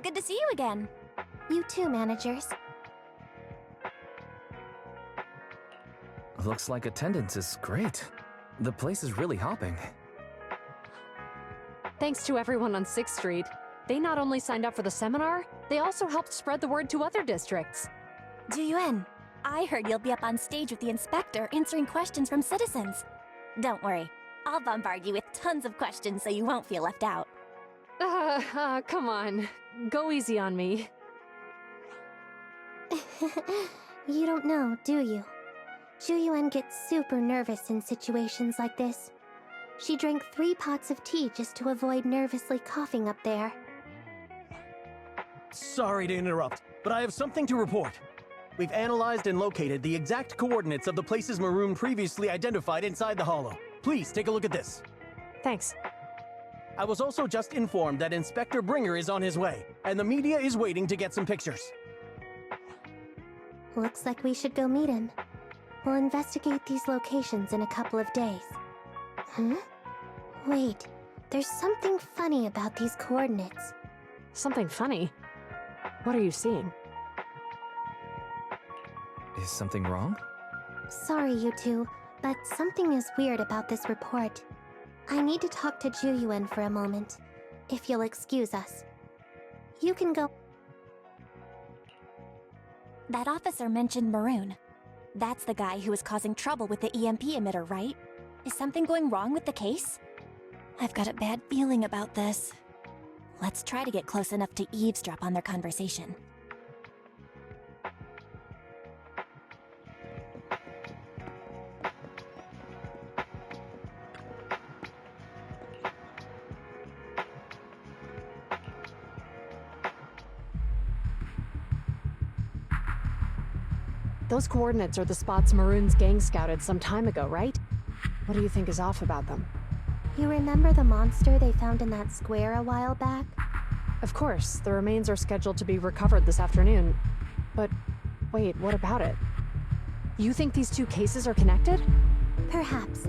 It's good to see you again. You too, managers. Looks like attendance is great. The place is really hopping. Thanks to everyone on 6th Street. They not only signed up for the seminar, they also helped spread the word to other districts. Zhu Yuan, I heard you'll be up on stage with the inspector answering questions from citizens. Don't worry, I'll bombard you with tons of questions so you won't feel left out. Come on. Go easy on me. You don't know, do you? Zhu Yuan gets super nervous in situations like this. She drank 3 pots of tea just to avoid nervously coughing up there. Sorry to interrupt, but I have something to report. We've analyzed and located the exact coordinates of the places Maroon previously identified inside the hollow. Please take a look at this. Thanks. I was also just informed that Inspector Bringer is on his way, and the media is waiting to get some pictures. Looks like we should go meet him. We'll investigate these locations in a couple of days. Wait, there's something funny about these coordinates. Something funny? What are you seeing? Is something wrong? Sorry, you two, but something is weird about this report. I need to talk to Zhu Yuan for a moment, if you'll excuse us. You can go. That officer mentioned Maroon. That's the guy who was causing trouble with the EMP emitter, right? Is something going wrong with the case? I've got a bad feeling about this. Let's try to get close enough to eavesdrop on their conversation. Those coordinates are the spots Maroon's gang scouted some time ago, right? What do you think is off about them? You remember the monster they found in that square a while back? Of course, the remains are scheduled to be recovered this afternoon. But wait, what about it? You think these 2 cases are connected? Perhaps.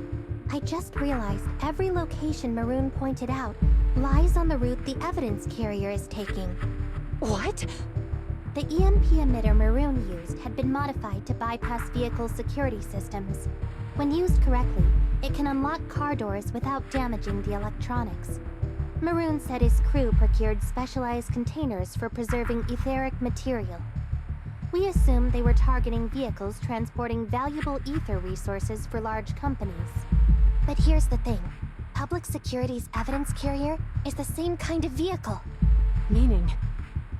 I just realized every location Maroon pointed out lies on the route the evidence carrier is taking. What? The EMP emitter Maroon used had been modified to bypass vehicle security systems. When used correctly, it can unlock car doors without damaging the electronics. Maroon said his crew procured specialized containers for preserving etheric material. We assumed they were targeting vehicles transporting valuable ether resources for large companies. But here's the thing. Public Security's evidence carrier is the same kind of vehicle. Meaning,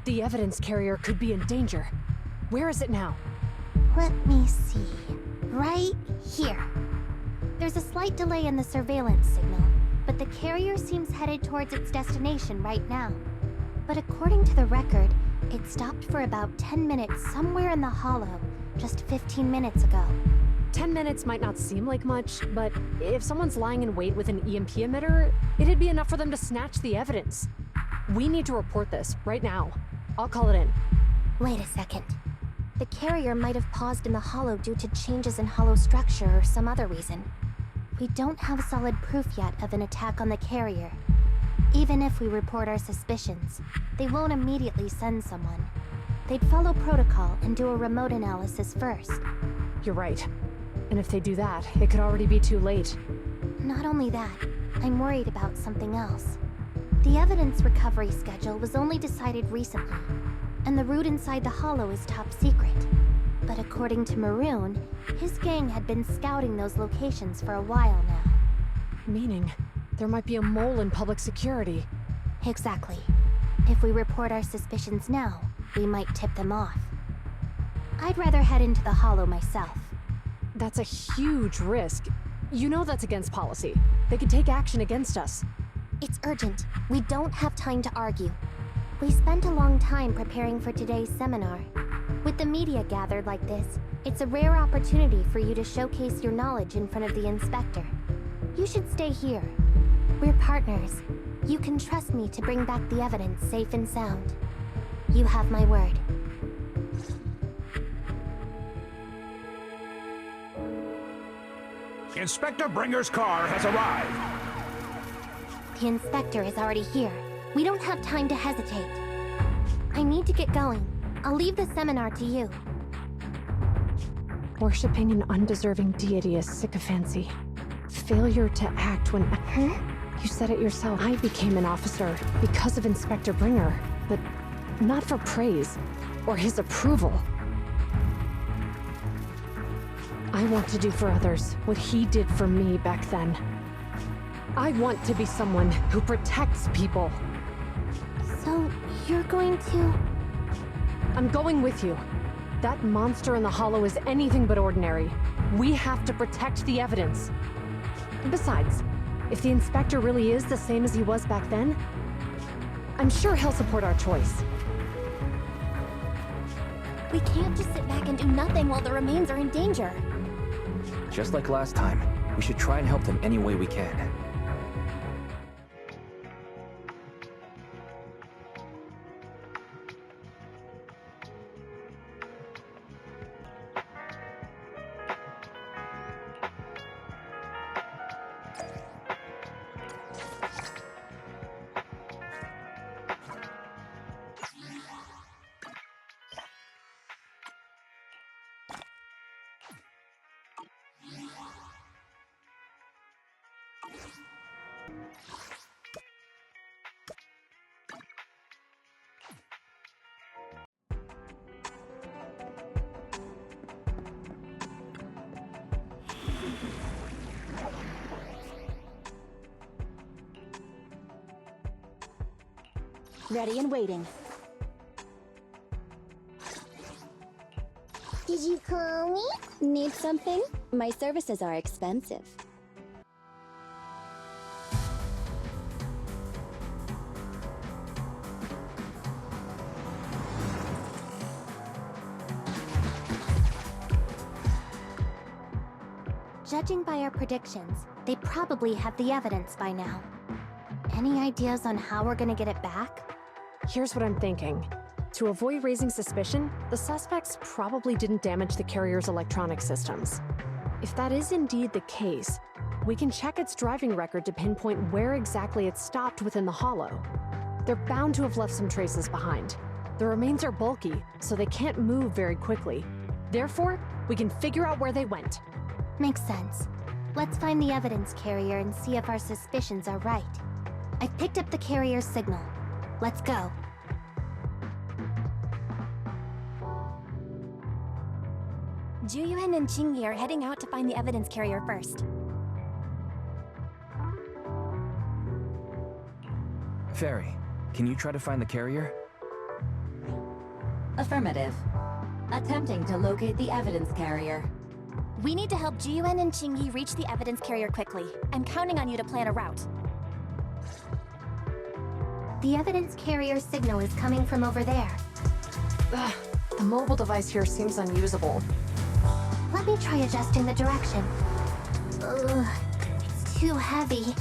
the evidence carrier could be in danger. Where is it now? Let me see. Right here. There's a slight delay in the surveillance signal, but the carrier seems headed towards its destination right now. But according to the record, it stopped for about 10 minutes somewhere in the hollow, just 15 minutes ago. 10 minutes might not seem like much, but if someone's lying in wait with an EMP emitter, it'd be enough for them to snatch the evidence. We need to report this right now. I'll call it in. Wait a second. The carrier might have paused in the hollow due to changes in hollow structure or some other reason. We don't have solid proof yet of an attack on the carrier. Even if we report our suspicions, they won't immediately send someone. They'd follow protocol and do a remote analysis first. You're right. And if they do that, it could already be too late. Not only that, I'm worried about something else. The evidence recovery schedule was only decided recently, and the route inside the hollow is top secret. But according to Maroon, his gang had been scouting those locations for a while now. Meaning, there might be a mole in public security. Exactly. If we report our suspicions now, we might tip them off. I'd rather head into the hollow myself. That's a huge risk. You know that's against policy. They could take action against us. It's urgent. We don't have time to argue. We spent a long time preparing for today's seminar. With the media gathered like this, it's a rare opportunity for you to showcase your knowledge in front of the inspector. You should stay here. We're partners. You can trust me to bring back the evidence safe and sound. You have my word. Inspector Bringer's car has arrived. The inspector is already here. We don't have time to hesitate. I need to get going. I'll leave the seminar to you. Worshipping an undeserving deity is sycophancy. Failure to act when... Huh? You said it yourself. I became an officer because of Inspector Bringer, but not for praise or his approval. I want to do for others what he did for me back then. I want to be someone who protects people. So, you're going to... I'm going with you. That monster in the hollow is anything but ordinary. We have to protect the evidence. And besides, if the inspector really is the same as he was back then, I'm sure he'll support our choice. We can't just sit back and do nothing while the remains are in danger. Just like last time, we should try and help them any way we can. Ready and waiting. Did you call me? Need something? My services are expensive. Judging by our predictions, they probably have the evidence by now. Any ideas on how we're gonna get it back? Here's what I'm thinking. To avoid raising suspicion, the suspects probably didn't damage the carrier's electronic systems. If that is indeed the case, we can check its driving record to pinpoint where exactly it stopped within the hollow. They're bound to have left some traces behind. The remains are bulky, so they can't move very quickly. Therefore, we can figure out where they went. Makes sense. Let's find the evidence carrier and see if our suspicions are right. I've picked up the carrier's signal. Let's go. Zhu Yuan and Qingyi are heading out to find the evidence carrier first. Fairy, can you try to find the carrier? Affirmative. Attempting to locate the evidence carrier. We need to help Zhu Yuan and Qingyi reach the evidence carrier quickly. I'm counting on you to plan a route. The evidence carrier's signal is coming from over there. Ugh, the mobile device here seems unusable. Let me try adjusting the direction. Ugh, it's too heavy.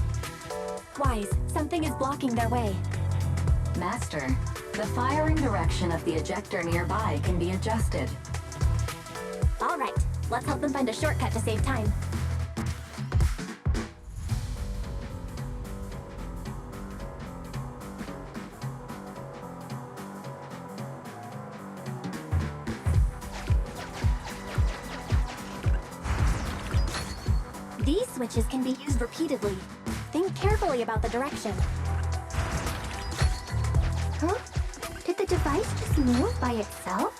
Wise, something is blocking their way. Master, the firing direction of the ejector nearby can be adjusted. All right, let's help them find a shortcut to save time. These switches can be used repeatedly. Think carefully about the direction. Huh? Did the device just move by itself?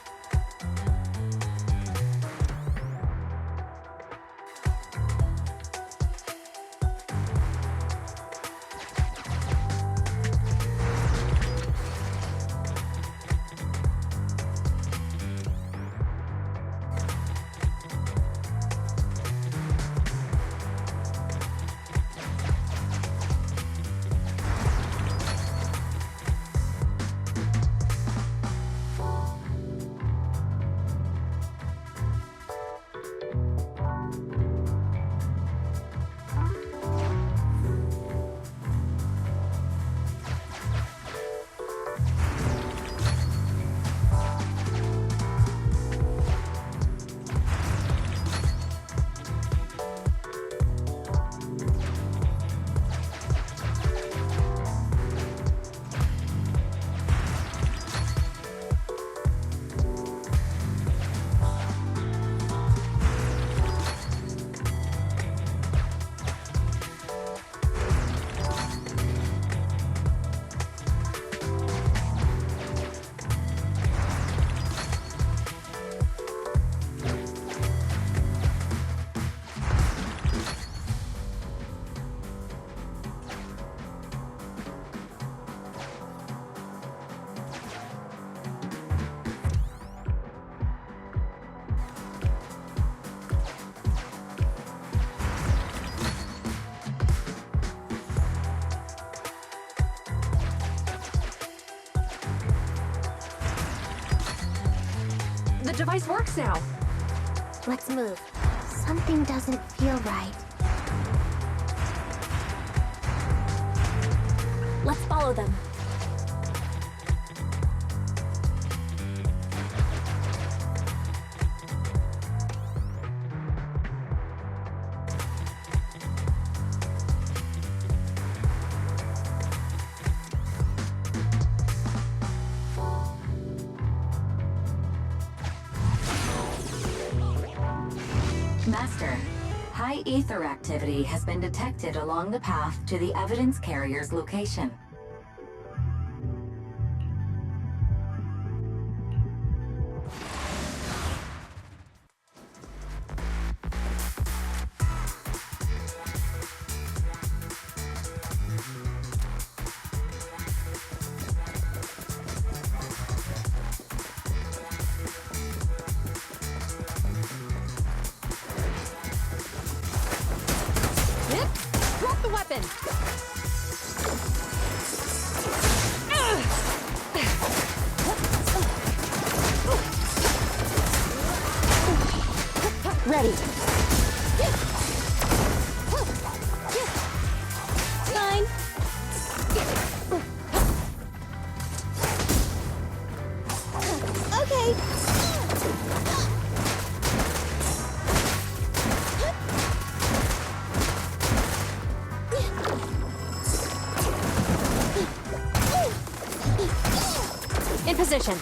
The device works now. Let's move. Something doesn't feel right. Let's follow them. Master, high ether activity has been detected along the path to the evidence carrier's location. Drop the weapon! Ready. Fine. Okay. In position.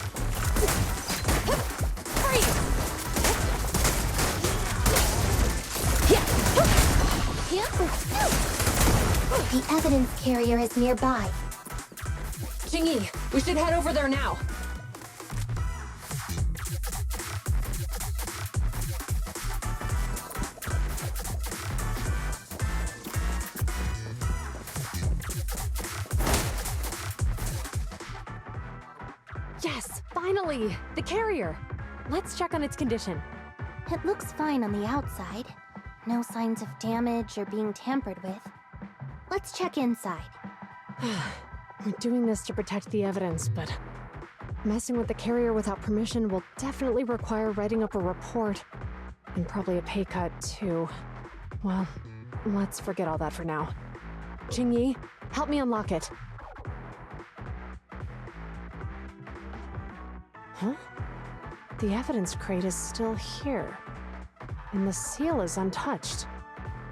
The evidence carrier is nearby. Qingyi, we should head over there now. Yes, finally! The carrier! Let's check on its condition. It looks fine on the outside. No signs of damage or being tampered with. Let's check inside. We're doing this to protect the evidence, but messing with the carrier without permission will definitely require writing up a report. And probably a pay cut, too. Well, let's forget all that for now. Qingyi, help me unlock it. Huh? The evidence crate is still here. And the seal is untouched.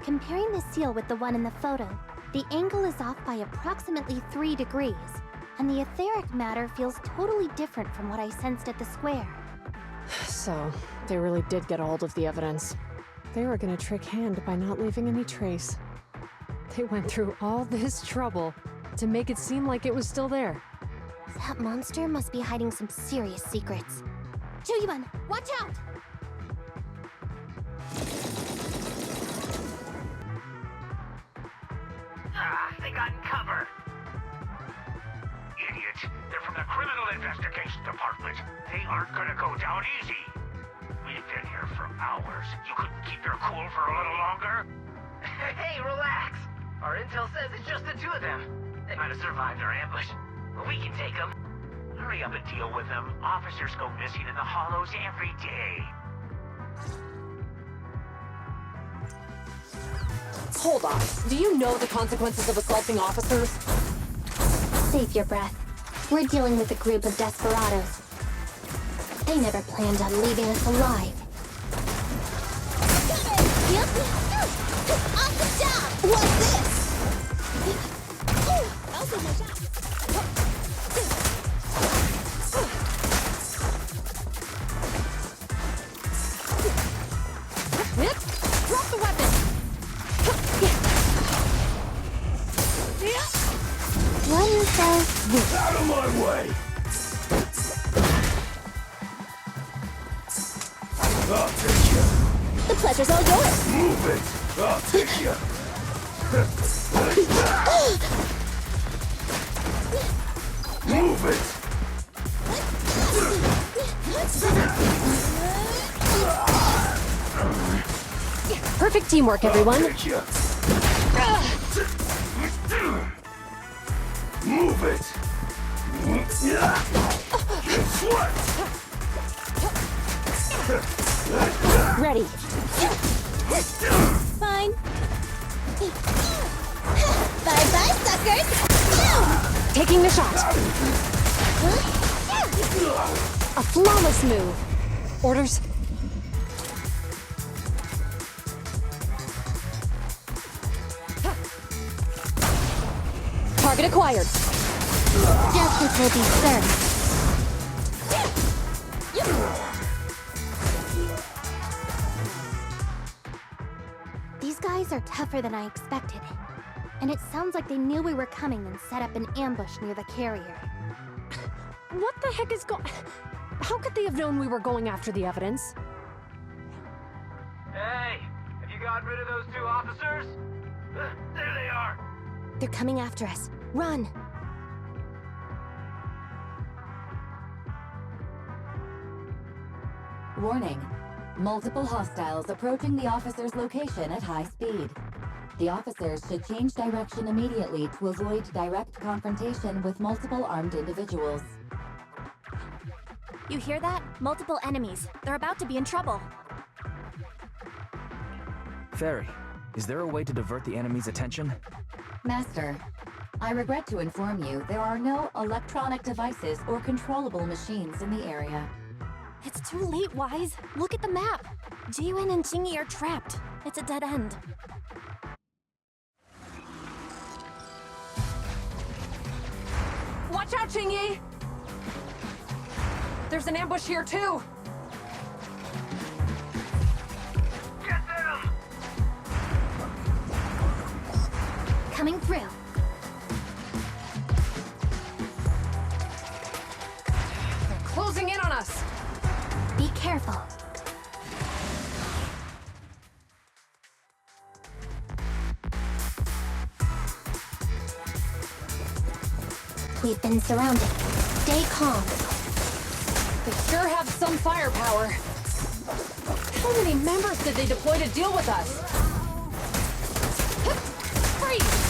Comparing the seal with the one in the photo, the angle is off by approximately 3 degrees, and the etheric matter feels totally different from what I sensed at the square. So, they really did get a hold of the evidence. They were gonna trick Hand by not leaving any trace. They went through all this trouble to make it seem like it was still there. That monster must be hiding some serious secrets. Zhu Yuan, watch out! They got in cover. Idiots. They're from the Criminal Investigation Department. They aren't gonna go down easy. We've been here for hours. You couldn't keep your cool for a little longer? Hey, relax. Our intel says it's just the two of them. They might have survived our ambush, but we can take them. Hurry up and deal with them. Officers go missing in the hollows every day. Hold on. Do you know the consequences of assaulting officers? Save your breath. We're dealing with a group of desperados. They never planned on leaving us alive. Awesome job! What's this? Also my shot. Drop the weapon! One fell swoop. Out of my way! I'll take you. The pleasure's all yours. Move it. I'll take you. Move it. Perfect teamwork, everyone. I'll take you. Move it. Guess what? Ready. Fine. Bye-bye, suckers! Taking the shot. A flawless move. Orders. Target acquired. Justice will be served. These guys are tougher than I expected. And it sounds like they knew we were coming and set up an ambush near the carrier. What the heck is How could they have known we were going after the evidence? Hey, have you gotten rid of those two officers? There they are. They're coming after us. Run! Warning. Multiple hostiles approaching the officer's location at high speed. The officers should change direction immediately to avoid direct confrontation with multiple armed individuals. You hear that? Multiple enemies. They're about to be in trouble. Fairy, is there a way to divert the enemy's attention? Master, I regret to inform you there are no electronic devices or controllable machines in the area. It's too late, Wise. Look at the map. Zhu Yuan and Qingyi are trapped. It's a dead end. Watch out, Qingyi! There's an ambush here, too! Get them! Coming through. They're closing in on us! Be careful. We've been surrounded. Stay calm. They sure have some firepower. How many members did they deploy to deal with us? Freeze!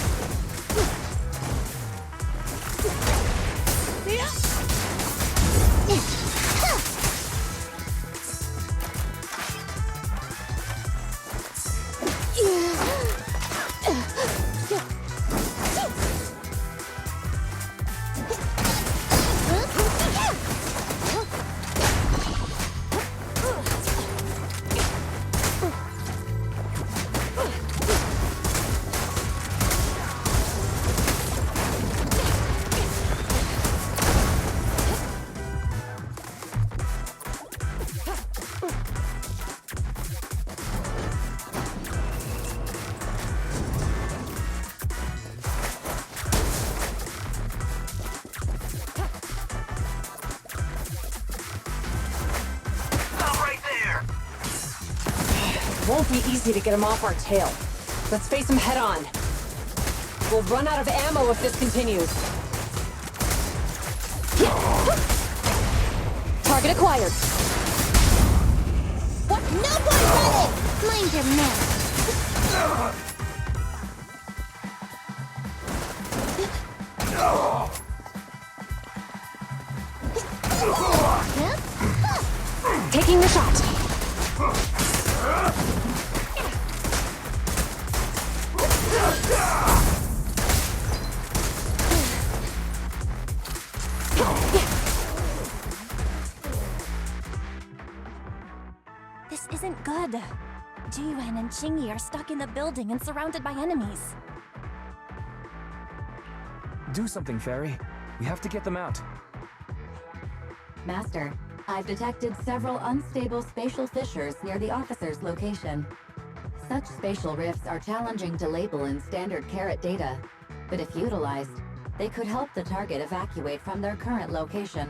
Won't be easy to get him off our tail. Let's face him head on. We'll run out of ammo if this continues. Target acquired. What? No more running! Mind your manners. Taking the shot. This isn't good. Zhu Yuan and Qingyi are stuck in the building and surrounded by enemies. Do something, Fairy. We have to get them out. Master, I've detected several unstable spatial fissures near the officer's location. Such spatial rifts are challenging to label in standard carat data, but if utilized, they could help the target evacuate from their current location.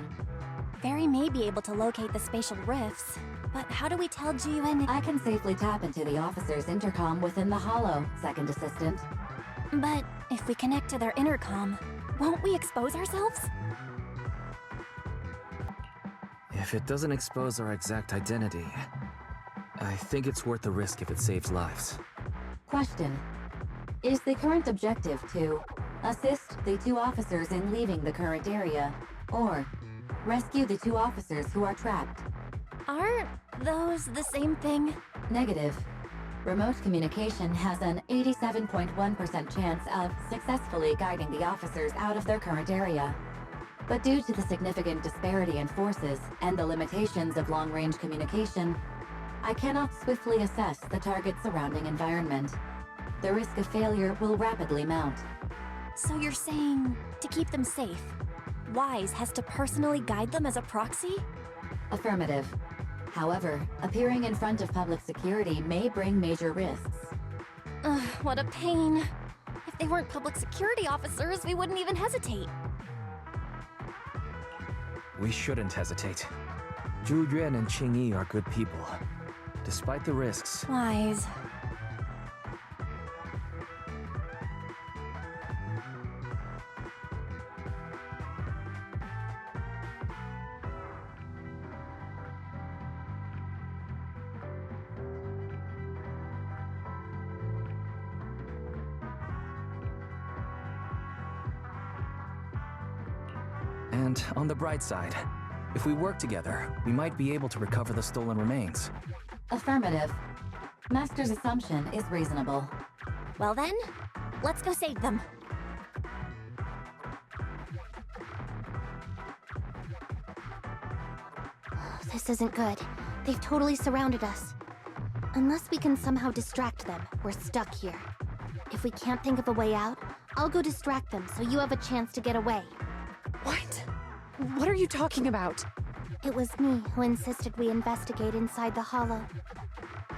Fairy may be able to locate the spatial rifts, but how do we tell Zhu Yuan? I can safely tap into the officer's intercom within the hollow, Second Assistant. But if we connect to their intercom, won't we expose ourselves? If it doesn't expose our exact identity, I think it's worth the risk if it saves lives. Question. Is the current objective to assist the two officers in leaving the current area, or rescue the two officers who are trapped? Our those the same thing? Negative. Remote communication has an 87.1% chance of successfully guiding the officers out of their current area. But due to the significant disparity in forces and the limitations of long-range communication, I cannot swiftly assess the target's surrounding environment. The risk of failure will rapidly mount. So you're saying, to keep them safe, Wise has to personally guide them as a proxy? Affirmative. However, appearing in front of public security may bring major risks. Ugh, what a pain. If they weren't public security officers, we wouldn't even hesitate. We shouldn't hesitate. Zhu Yuan and Qingyi are good people. Despite the risks, Wise. And on the bright side, if we work together, we might be able to recover the stolen remains. Affirmative. Master's assumption is reasonable. Well then, let's go save them. This isn't good. They've totally surrounded us. Unless we can somehow distract them, we're stuck here. If we can't think of a way out, I'll go distract them so you have a chance to get away. What? What are you talking about? It was me who insisted we investigate inside the hollow.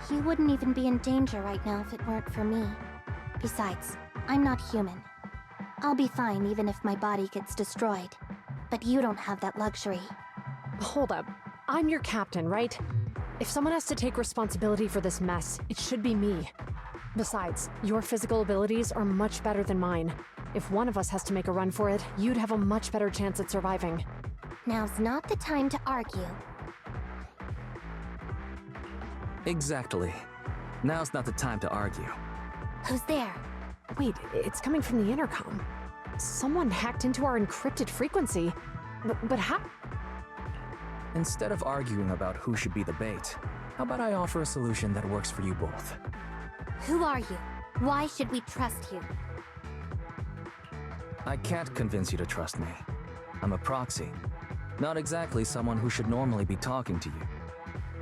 He wouldn't even be in danger right now if it weren't for me. Besides, I'm not human. I'll be fine even if my body gets destroyed. But you don't have that luxury. Hold up. I'm your captain, right? If someone has to take responsibility for this mess, it should be me. Besides, your physical abilities are much better than mine. If one of us has to make a run for it, you'd have a much better chance at surviving. Now's not the time to argue. Exactly. Now's not the time to argue. Who's there? Wait, it's coming from the intercom. Someone hacked into our encrypted frequency. But how? Instead of arguing about who should be the bait, how about I offer a solution that works for you both? Who are you? Why should we trust you? I can't convince you to trust me. I'm a proxy. Not exactly someone who should normally be talking to you.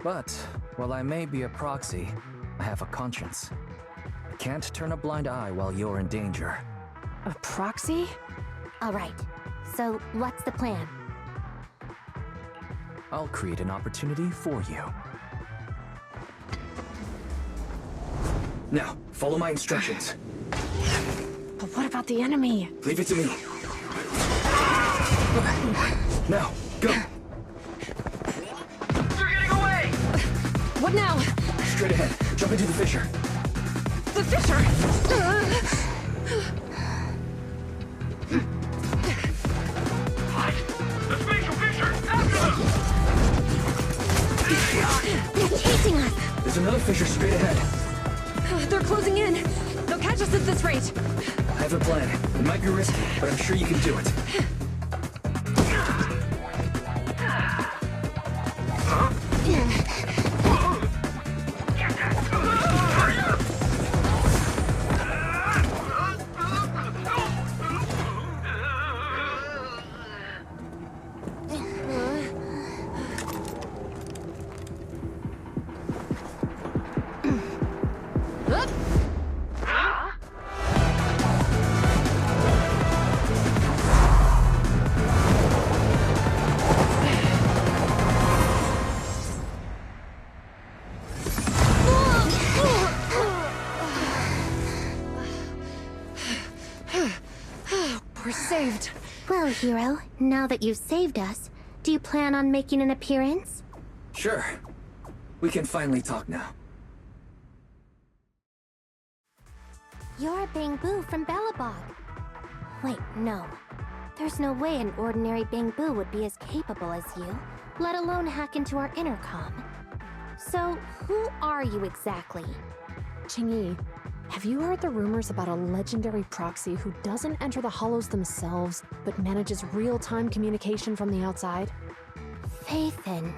But, while I may be a proxy, I have a conscience. I can't turn a blind eye while you're in danger. A proxy? All right. So, what's the plan? I'll create an opportunity for you. Now, follow my instructions. But what about the enemy? Leave it to me. Now, go! They're getting away! What now? Straight ahead. Jump into the fissure. The fissure! What? The spatial fissure! After them! They're chasing us! There's another fissure straight ahead. They're closing in. They'll catch us at this rate. I have a plan. It might be risky, but I'm sure you can do it. We're saved. Well, hero, now that you've saved us, do you plan on making an appearance? Sure. We can finally talk now. You're a Bangbu from Bellabog. Wait, no. There's no way an ordinary Bangbu would be as capable as you, let alone hack into our intercom. So, who are you exactly? Qingyi, have you heard the rumors about a legendary proxy who doesn't enter the hollows themselves, but manages real-time communication from the outside? Faith in...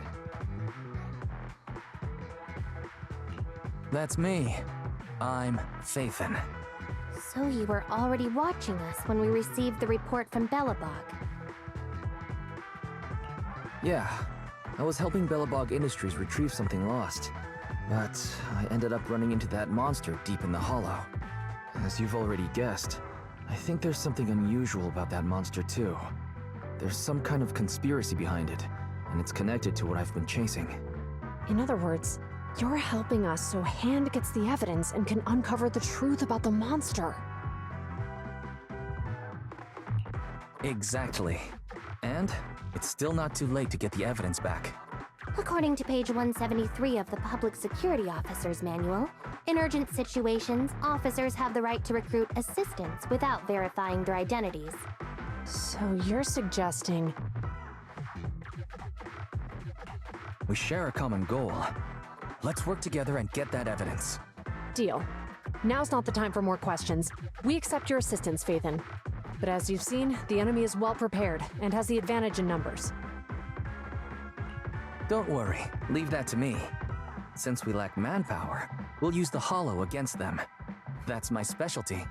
That's me. I'm Phaethon. So you were already watching us when we received the report from Belobog. Yeah, I was helping Belobog Industries retrieve something lost. But I ended up running into that monster deep in the hollow. As you've already guessed, I think there's something unusual about that monster too. There's some kind of conspiracy behind it, and it's connected to what I've been chasing. In other words, you're helping us so Hand gets the evidence and can uncover the truth about the monster. Exactly. And it's still not too late to get the evidence back. According to page 173 of the Public Security Officer's Manual, in urgent situations, officers have the right to recruit assistants without verifying their identities. So you're suggesting... We share a common goal. Let's work together and get that evidence. Deal. Now's not the time for more questions. We accept your assistance, Phaethon. But as you've seen, the enemy is well prepared and has the advantage in numbers. Don't worry, leave that to me. Since we lack manpower, we'll use the hollow against them. That's my specialty.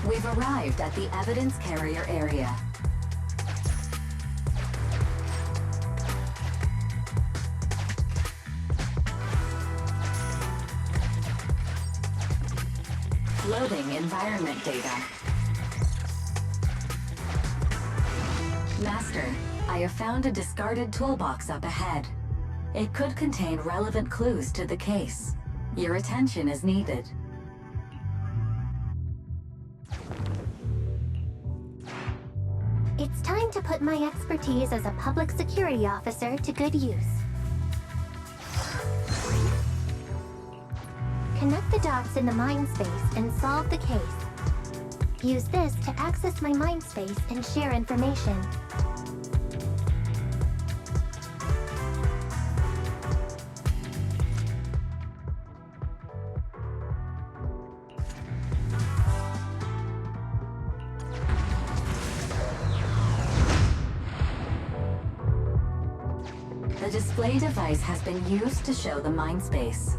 We've arrived at the evidence carrier area. Loading environment data. Master, I have found a discarded toolbox up ahead. It could contain relevant clues to the case. Your attention is needed. It's time to put my expertise as a public security officer to good use. Connect the dots in the mind space and solve the case. Use this to access my mind space and share information. The display device has been used to show the mind space.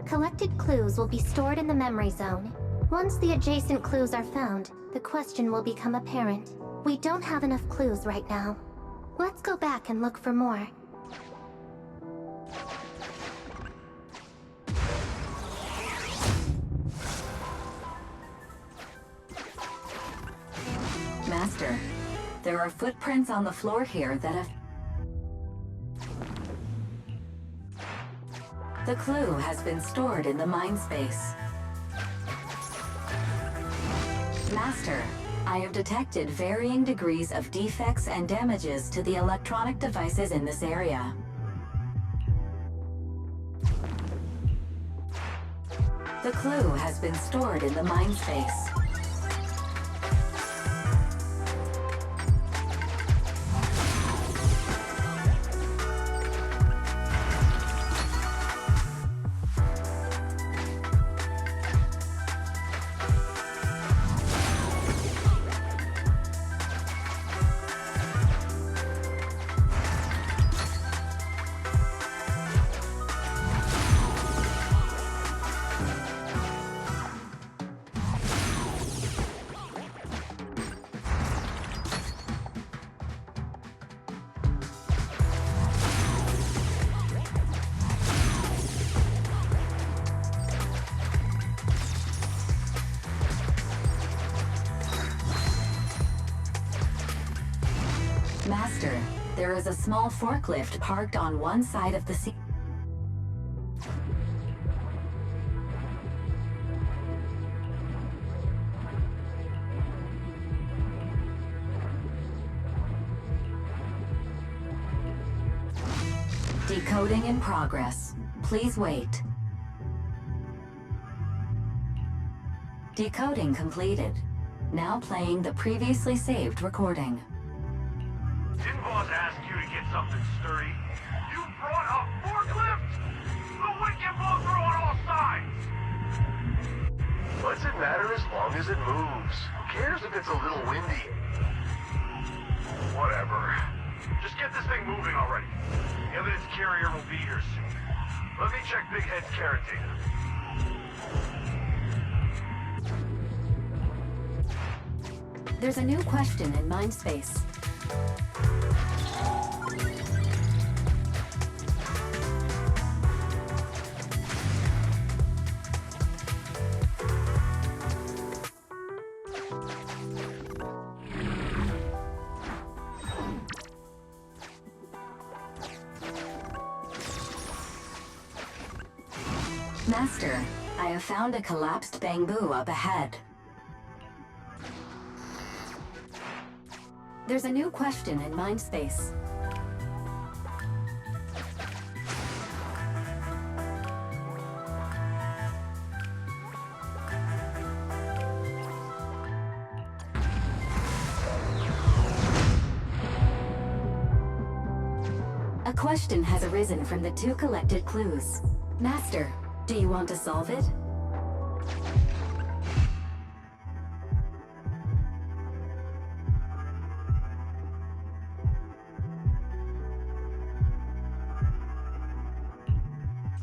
Collected clues will be stored in the memory zone. Once the adjacent clues are found, the question will become apparent. We don't have enough clues right now. Let's go back and look for more. Master, there are footprints on the floor here that have... The clue has been stored in the mind space. Master, I have detected varying degrees of defects and damages to the electronic devices in this area. The clue has been stored in the mind space. Master, there is a small forklift parked on one side of the seat. Decoding in progress. Please wait. Decoding completed. Now playing the previously saved recording. Didn't boss ask you to get something sturdy? You brought a forklift? The wind can blow through on all sides! But What's it matter as long as it moves? Who cares if it's a little windy? Whatever. Just get this thing moving already. The evidence carrier will be here soon. Let me check Big Head's carrot data. There's a new question in Mindspace. Master, I have found a collapsed bamboo up ahead. There's a new question in Mindspace. A question has arisen from the two collected clues. Master, do you want to solve it?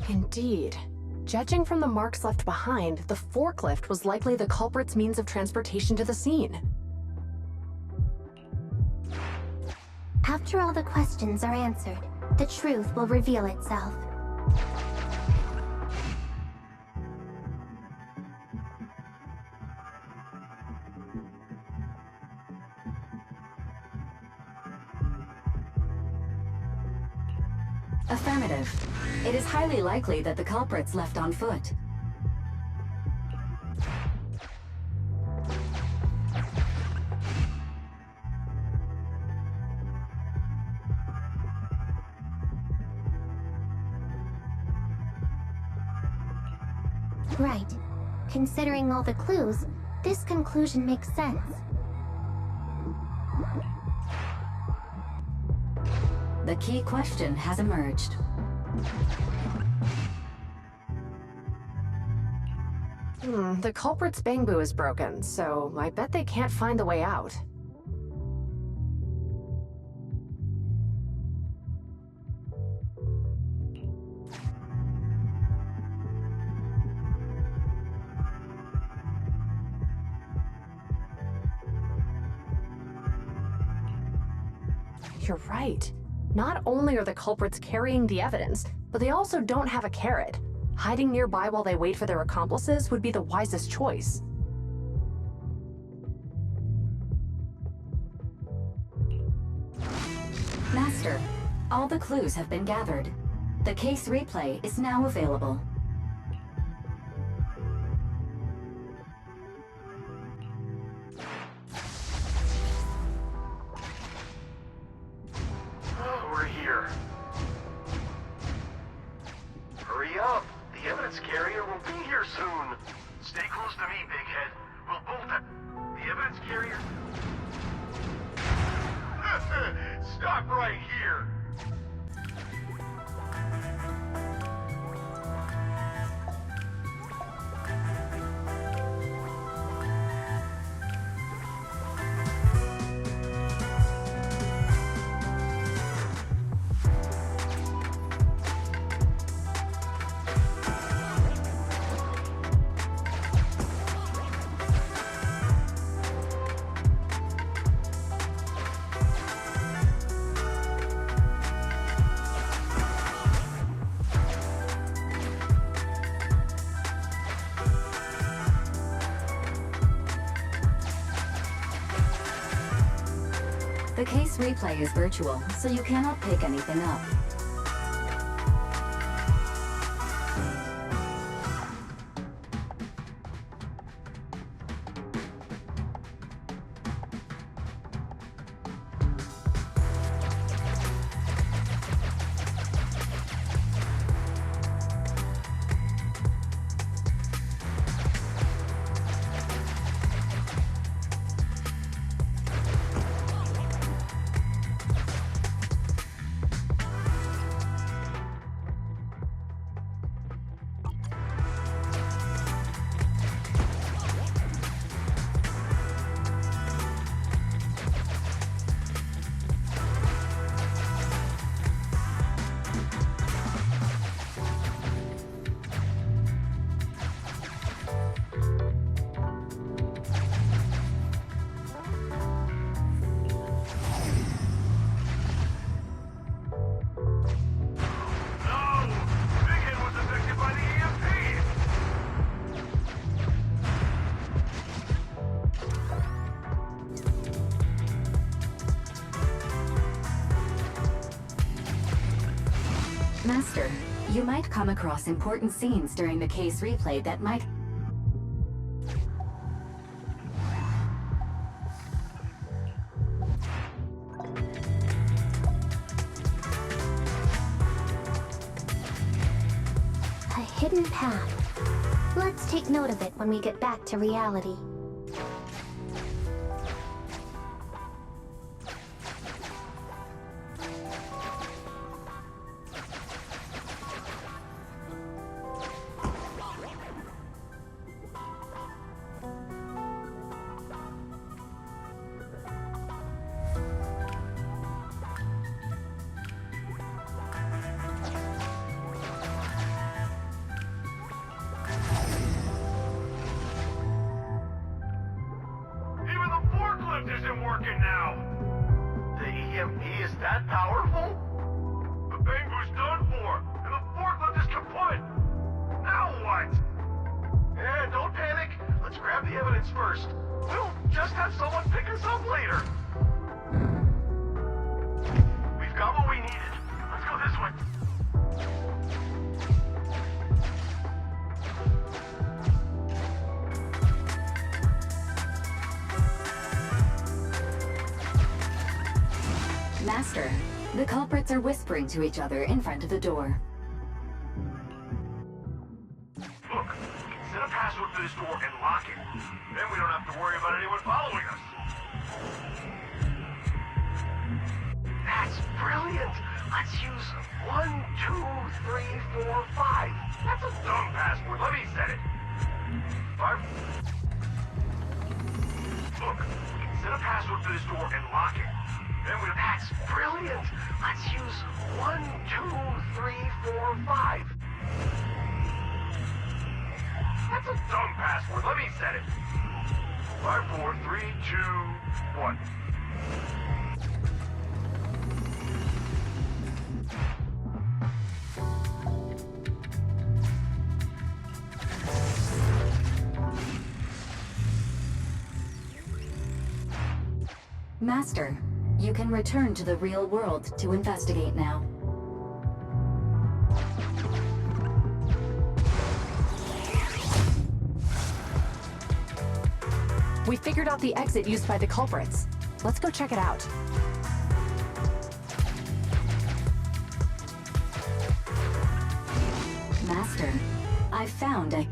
Indeed. Judging from the marks left behind, the forklift was likely the culprit's means of transportation to the scene. After all the questions are answered, the truth will reveal itself. Affirmative. It is highly likely that the culprit's left on foot. Right. Considering all the clues, this conclusion makes sense. The key question has emerged. The culprit's bamboo is broken, so I bet they can't find the way out. You're right. Not only are the culprits carrying the evidence, but they also don't have a carrot. Hiding nearby while they wait for their accomplices would be the wisest choice. Master, all the clues have been gathered. The case replay is now available. We're here. Hurry up! The evidence carrier will be here soon. Stay close to me, Big Head. We'll both have... The evidence carrier... Stop right here! The case replay is virtual, so you cannot pick anything up. Master, you might come across important scenes during the case replay that might... A hidden path. Let's take note of it when we get back to reality. Even the forklift isn't working now! The EMP is that powerful? The Bangu's done for, and the forklift is kaput! Now what? Eh, don't panic. Let's grab the evidence first. We'll just have someone pick us up later. We've got what we needed. Let's go this way. Master, the culprits are whispering to each other in front of the door. Look, set a password for this door and lock it. Then we don't have to worry about anyone following us. That's brilliant. Let's use 1, 2, 3, 4, 5. That's a dumb password. Let me set it. 5. Look, set a password for this door and lock it. Then we... That's brilliant. Let's use 1, 2, 3, 4, 5. That's a dumb password. Let me set it. 5, 4, 3, 2, 1. Master, you can return to the real world to investigate now. We figured out the exit used by the culprits. Let's go check it out. Master, I found a...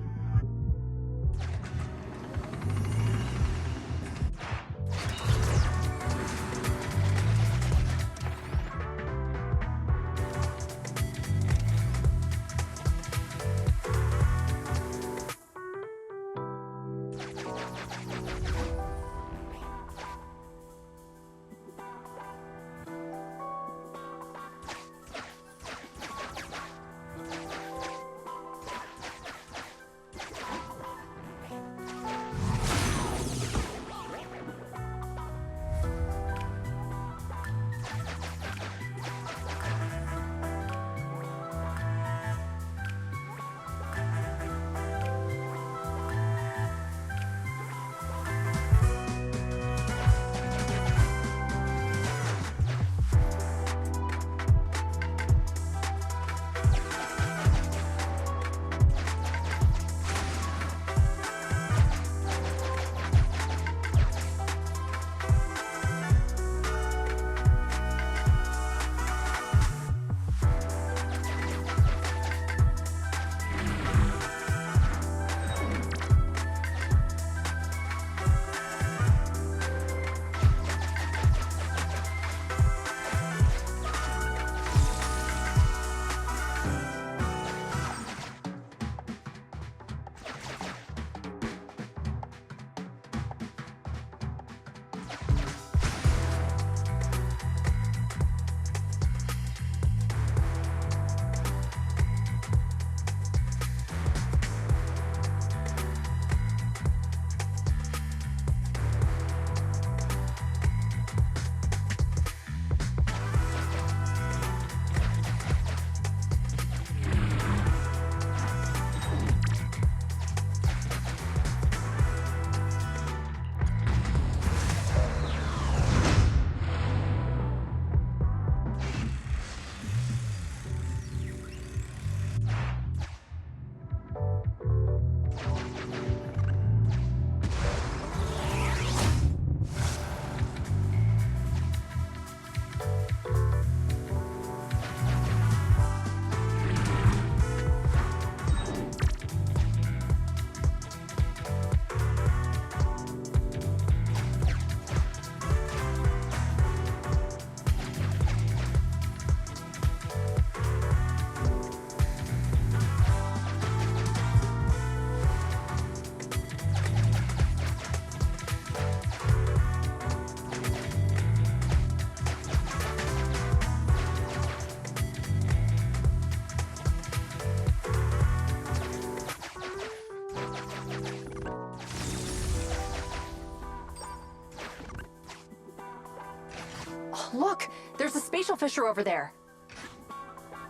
Look, there's a spatial fissure over there.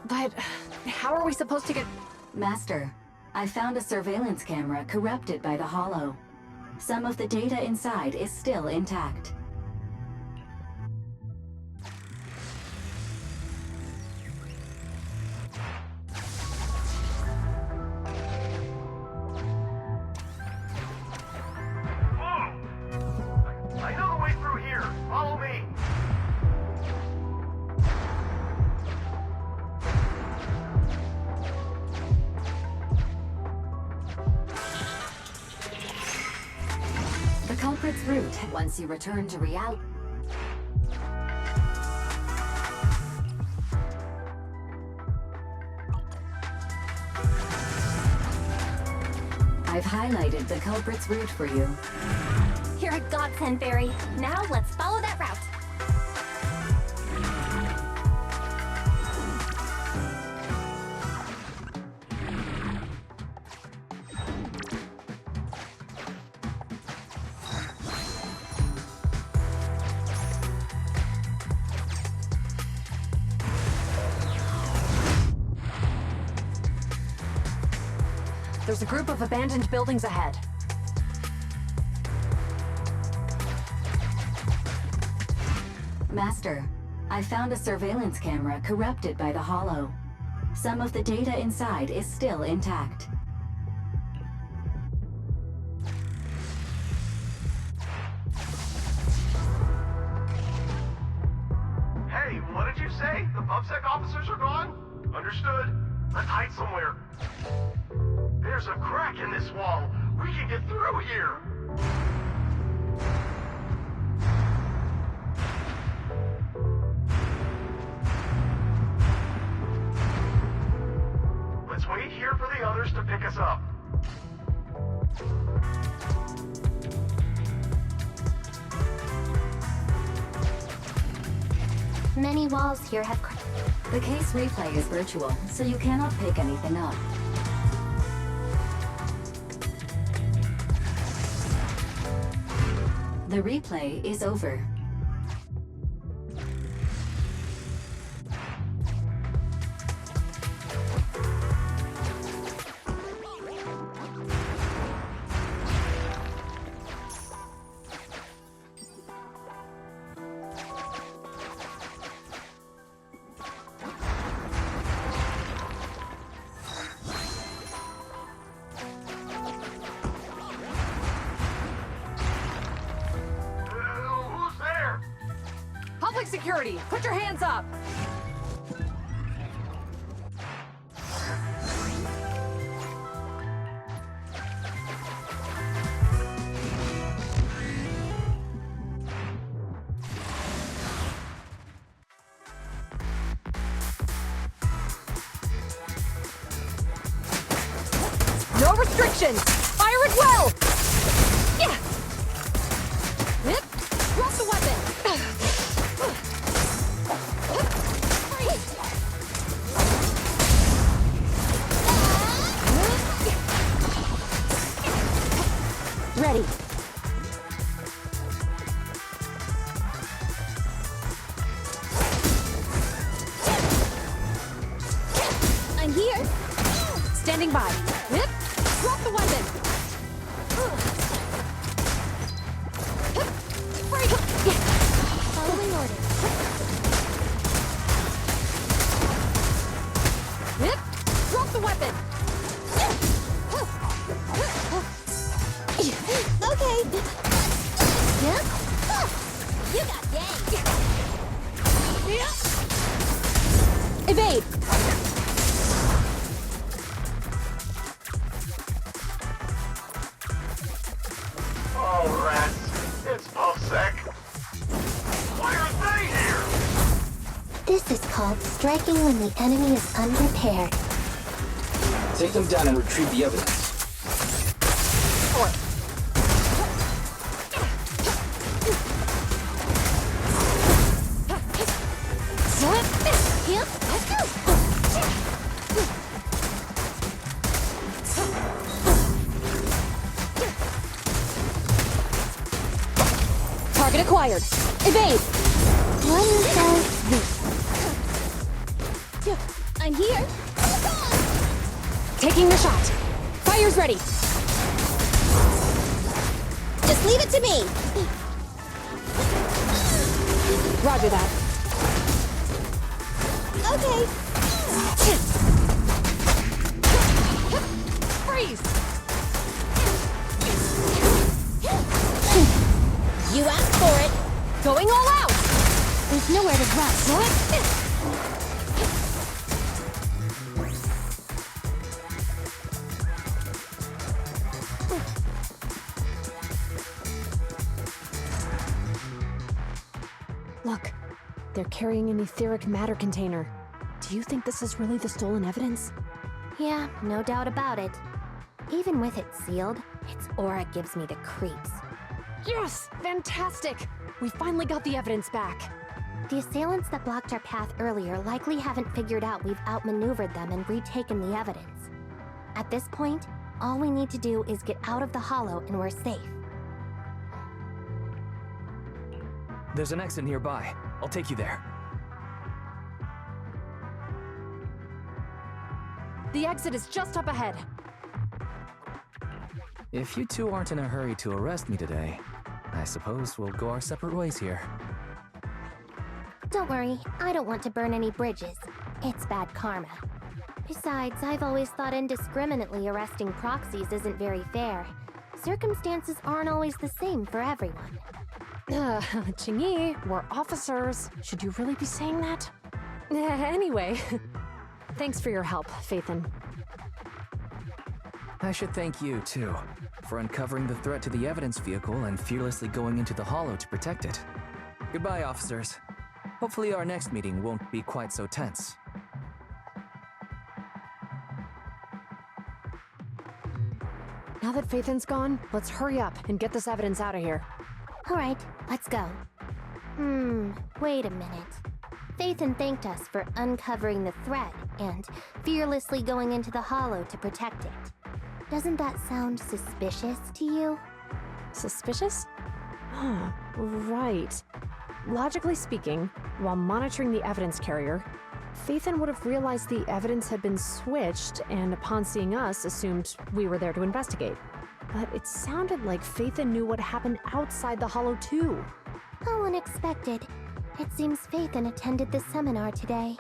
But how are we supposed to get... Master, I found a surveillance camera corrupted by the hollow. Some of the data inside is still intact. I know the way through here. Follow me. The culprit's route, once you return to reality. I've highlighted the culprit's route for you. You're a godsend, Barry. Now let's follow that route. There's a group of abandoned buildings ahead. Master, I found a surveillance camera corrupted by the hollow. Some of the data inside is still intact. Hey, what did you say? The PubSec officers are gone? Understood. Let's hide somewhere. There's a crack in this wall. We can get through here. Let's wait here for the others to pick us up. Many walls here have... The case replay is virtual, so you cannot pick anything up. The replay is over. Who's there? Public security, put your hands up! No restrictions! Fire at will! Yeah! Yep. Drop the weapon! Ready. I'm here. Standing by. Yep. Drop the weapon! Following orders. Yep. Drop the weapon! Okay. Yep. You got game. Evade! Oh, rats. It's PubSec. Why are they here? This is called striking when the enemy is unprepared. Take them down and retrieve the evidence. Target acquired. Evade! One fell swoop. I'm here. Taking the shot. Fire's ready. Just leave it to me. Roger that. Okay. Freeze! You asked for it. Going all out! There's nowhere to run. Look, they're carrying an etheric matter container. Do you think this is really the stolen evidence? Yeah, no doubt about it. Even with it sealed, its aura gives me the creeps. Yes! Fantastic! We finally got the evidence back. The assailants that blocked our path earlier likely haven't figured out we've outmaneuvered them and retaken the evidence. At this point, all we need to do is get out of the hollow and we're safe. There's an exit nearby. I'll take you there. The exit is just up ahead. If you two aren't in a hurry to arrest me today, I suppose we'll go our separate ways here. Don't worry, I don't want to burn any bridges. It's bad karma. Besides, I've always thought indiscriminately arresting proxies isn't very fair. Circumstances aren't always the same for everyone. Qingyi, we're officers. Should you really be saying that? Anyway, thanks for your help, Phaethon. I should thank you, too, for uncovering the threat to the evidence vehicle and fearlessly going into the hollow to protect it. Goodbye, officers. Hopefully our next meeting won't be quite so tense. Now that Phaethon's gone, let's hurry up and get this evidence out of here. Alright, let's go. Wait a minute. Phaethon thanked us for uncovering the threat and fearlessly going into the hollow to protect it. Doesn't that sound suspicious to you? Suspicious? Right. Logically speaking, while monitoring the evidence carrier, Phaethon would have realized the evidence had been switched and upon seeing us assumed we were there to investigate. But it sounded like Phaethon knew what happened outside the hollow too. How unexpected. It seems Phaethon attended the seminar today.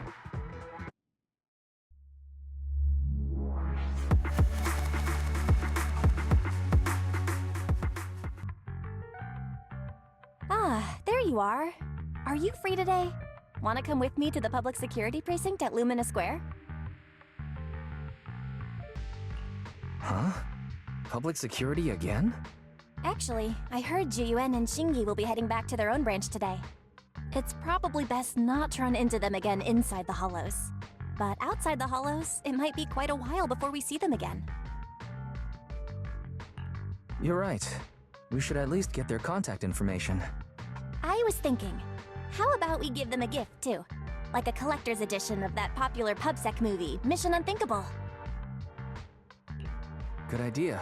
Ah, there you are. Are you free today? Want to come with me to the public security precinct at Lumina Square? Huh? Public security again? Actually, I heard Zhu Yuan and Qingyi will be heading back to their own branch today. It's probably best not to run into them again inside the hollows. But outside the hollows, it might be quite a while before we see them again. You're right. We should at least get their contact information. I was thinking, how about we give them a gift too? Like a collector's edition of that popular PubSec movie, Mission Unthinkable. Good idea.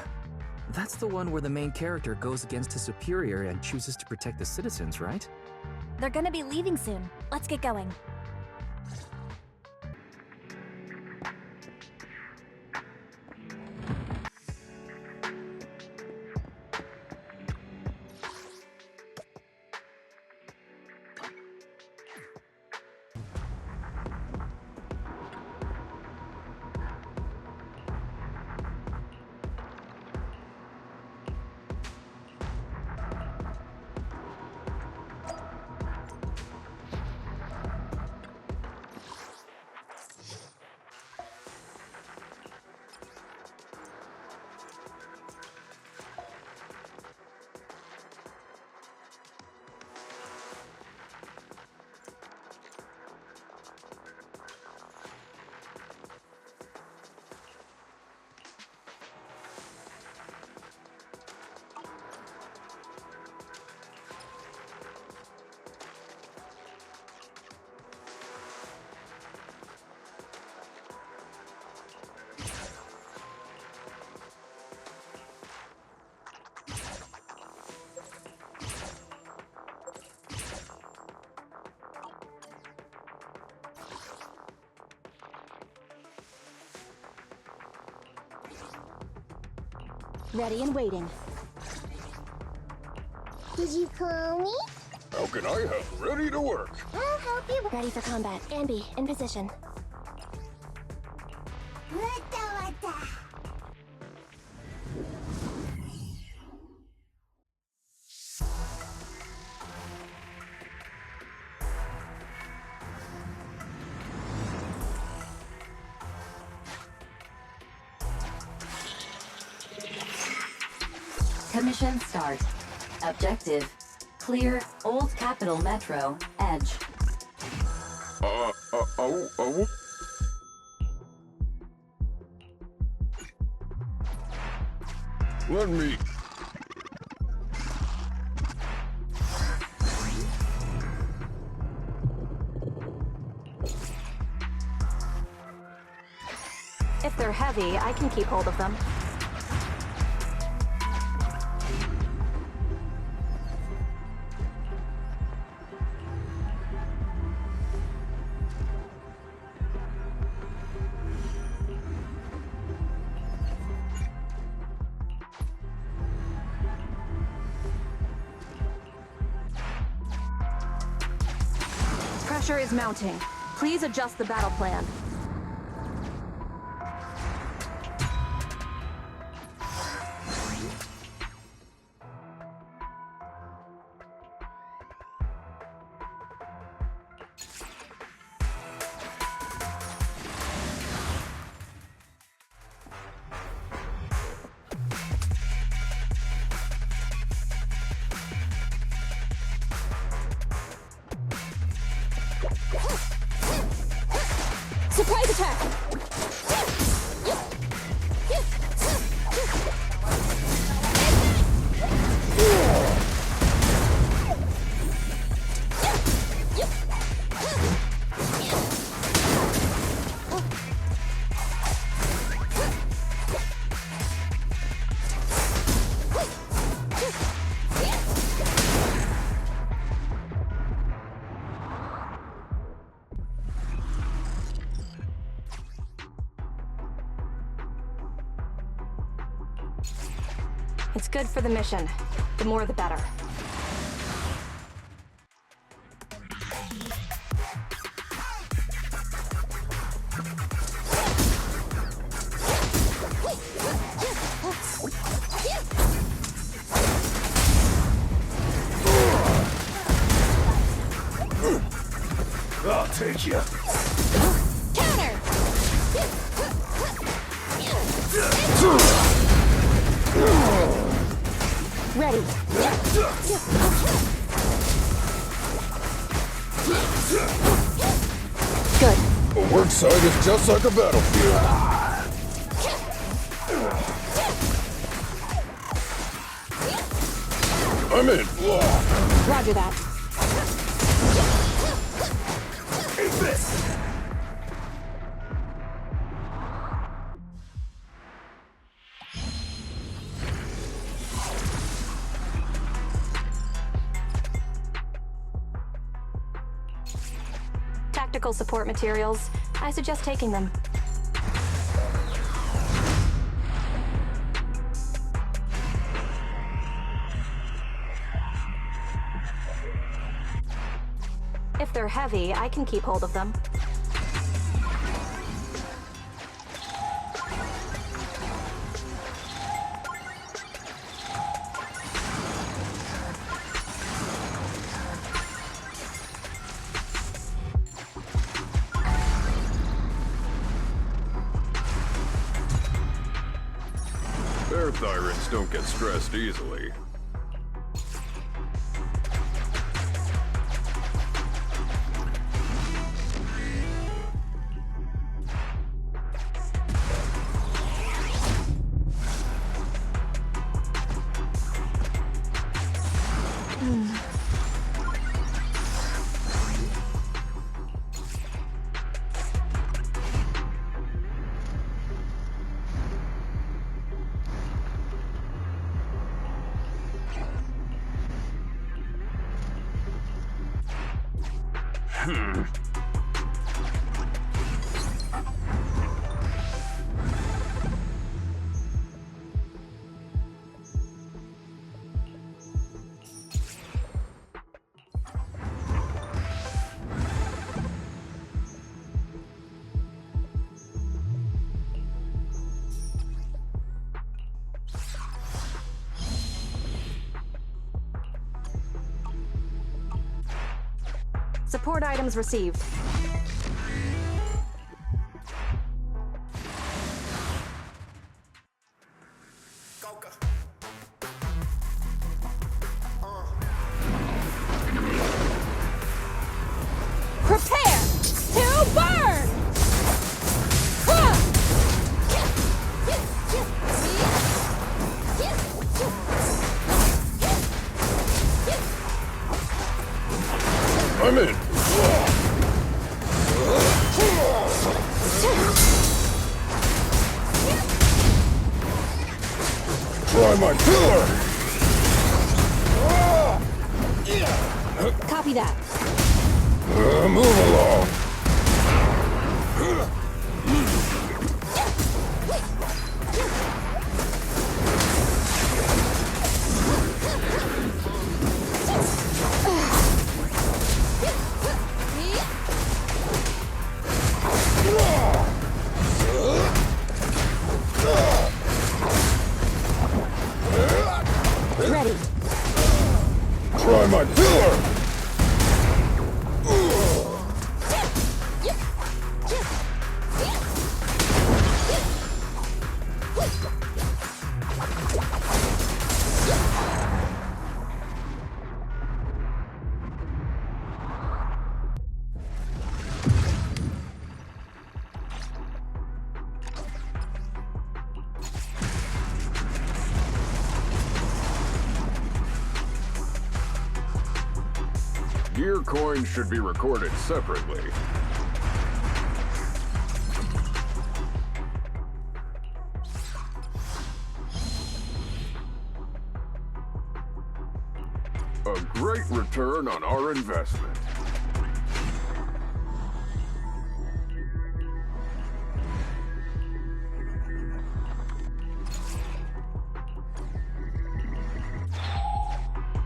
That's the one where the main character goes against his superior and chooses to protect the citizens, right? They're gonna be leaving soon. Let's get going. Ready and waiting. Did you call me? How can I help? Ready to work. I'll help you. Ready for combat. Anby, in position. Commission start. Objective. Clear Old Capital Metro, Edge. Let me... If they're heavy, I can keep hold of them. Pressure is mounting. Please adjust the battle plan. Surprise attack! It's good for the mission. The more the better. I'll take you. Counter! Ready. Good. A work site is just like a battlefield. I'm in. Roger that. Take this. Tactical support materials. I suggest taking them. If they're heavy, I can keep hold of them. Air tyrants don't get stressed easily. Support items received. Prepare to burn! I'm in. Try my killer. Copy that. Move along. Ready. Try my killer. Gear coins should be recorded separately. A great return on our investment.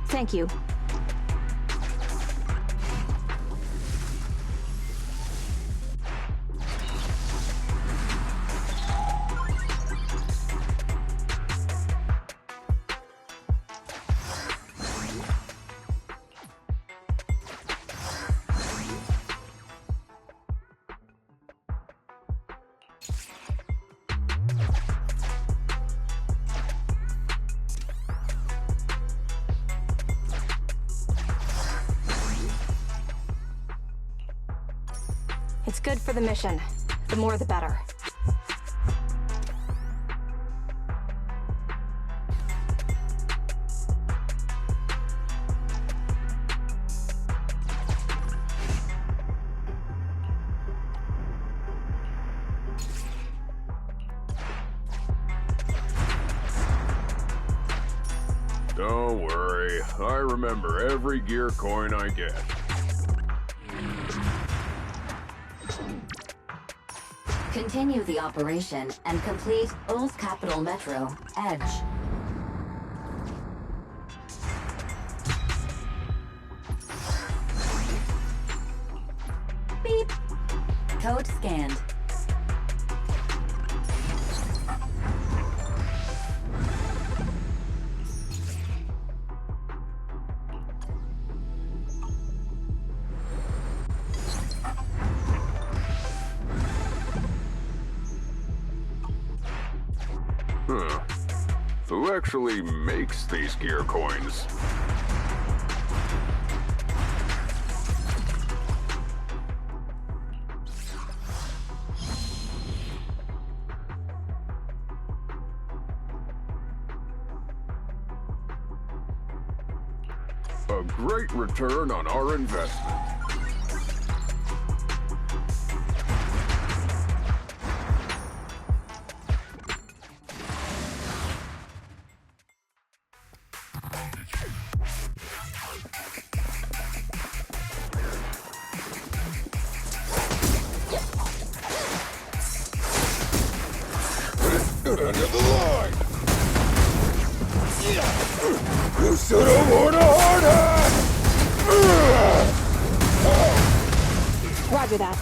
Thank you. It's good for the mission. The more the better. Don't worry, I remember every gear coin I get. Continue the operation and complete Old Capital Metro, Edge. Beep. Code scanned. Who actually makes these gear coins? A great return on our investment. End of the line! You should have worn a hard hat! Roger that.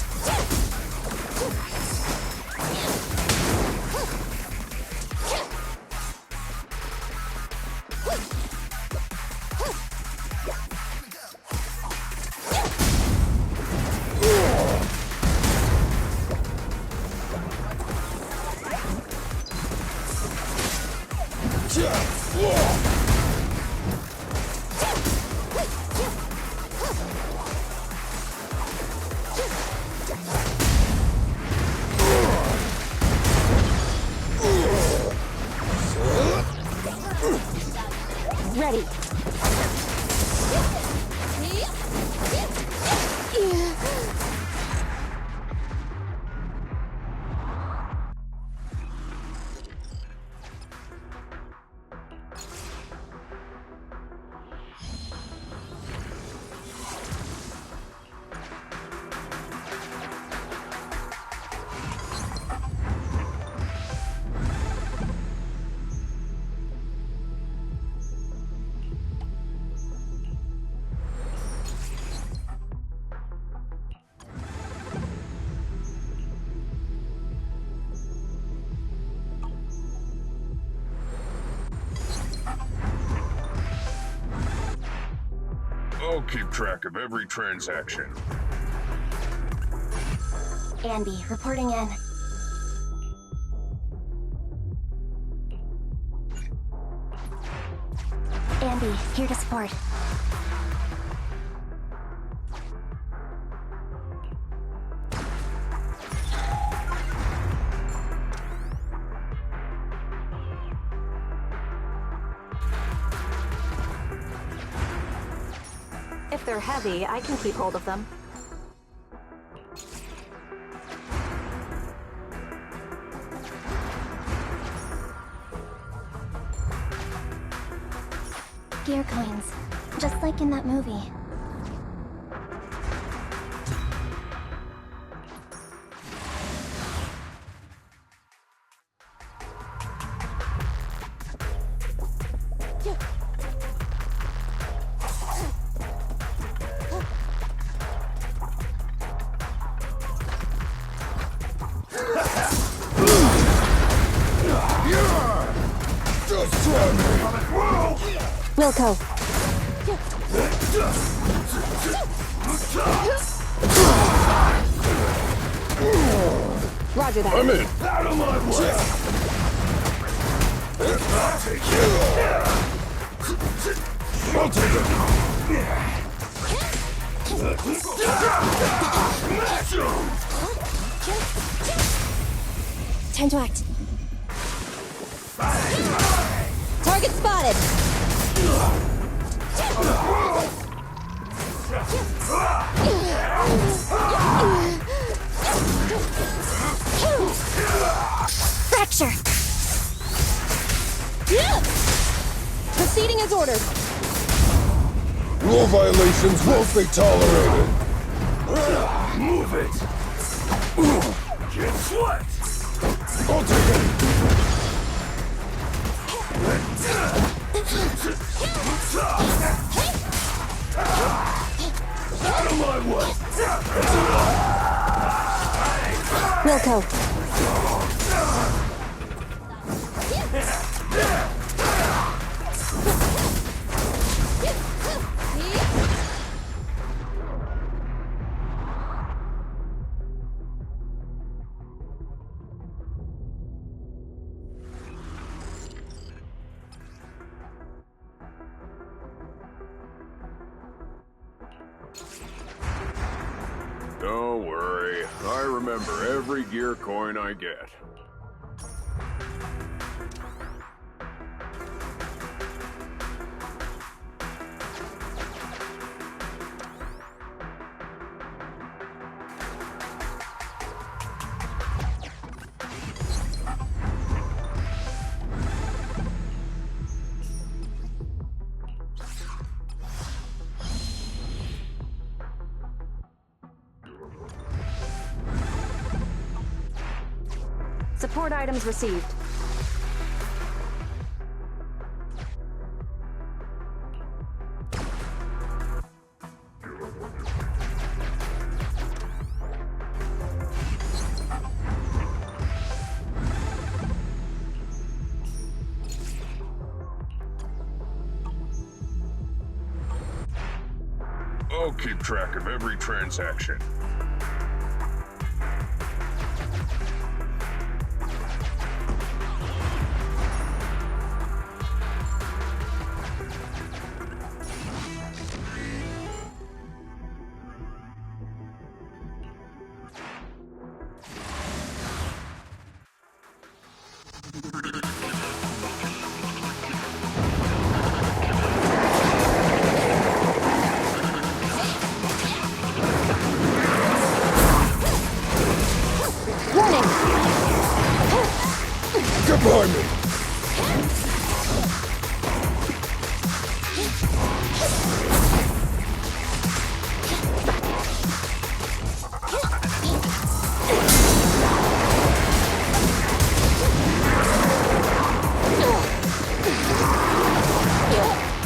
Ready. I'll keep track of every transaction. Andy, reporting in. Andy, here to support. If they're heavy, I can keep hold of them. Gear coins, just like in that movie. Wilco. Roger that. I'm in. Out of my way. I'll take it. Time to act. Target spotted. Fracture. Proceeding as ordered. Rule violations won't be tolerated. Move it. Get sweat. I'll take it. Out of my way. Wilco. Don't worry, I remember every gear coin I get. Support items received. I'll keep track of every transaction.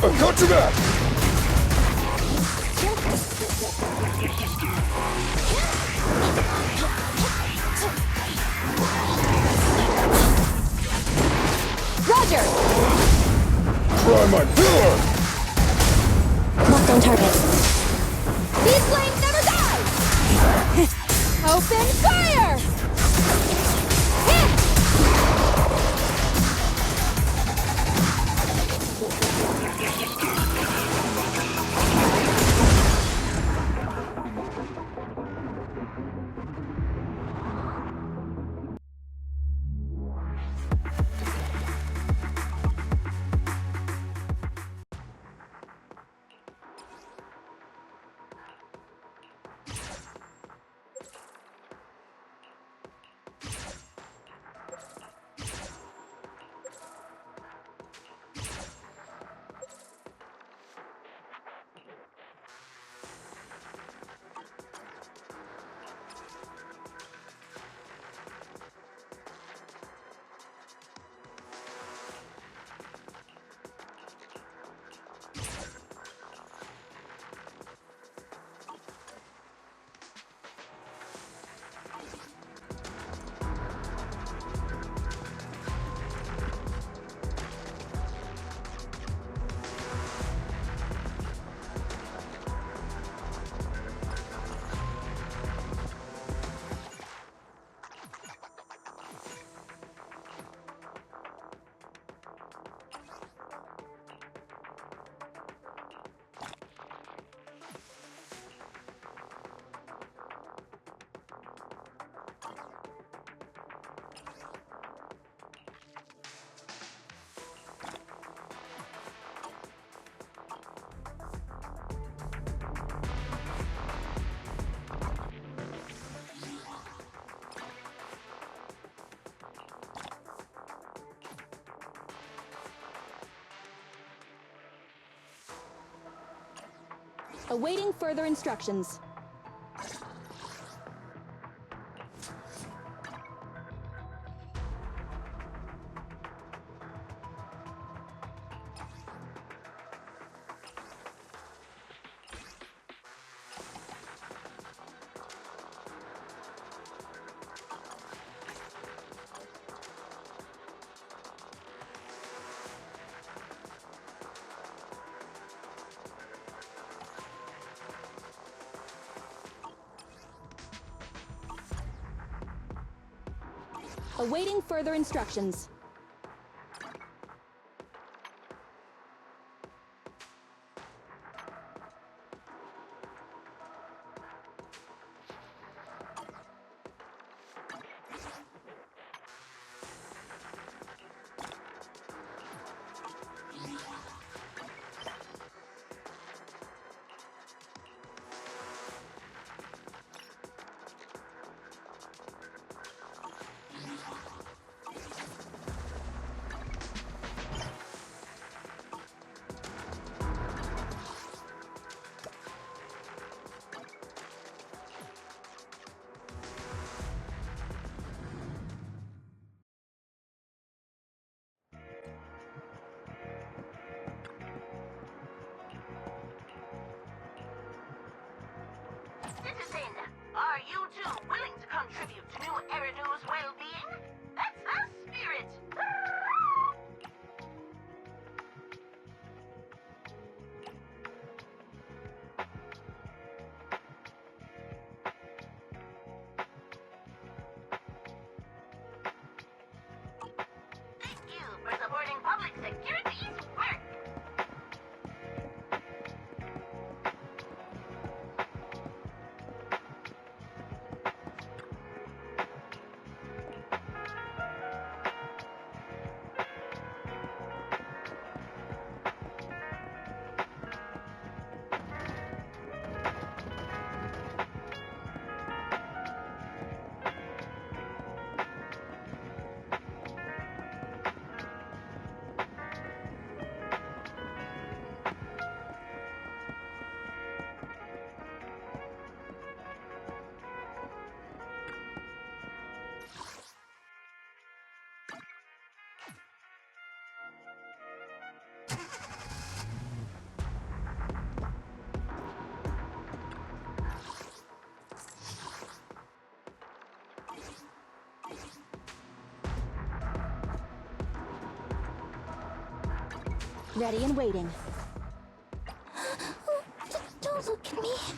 I've got your back! Roger! Try my pillar! Locked on target. These flames never die! Open fire! Awaiting further instructions. Awaiting further instructions. Citizen, are you two willing to contribute to New Eridu's well-being? That's the spirit! Thank you for supporting public security's work! Ready and waiting. Don't look at me.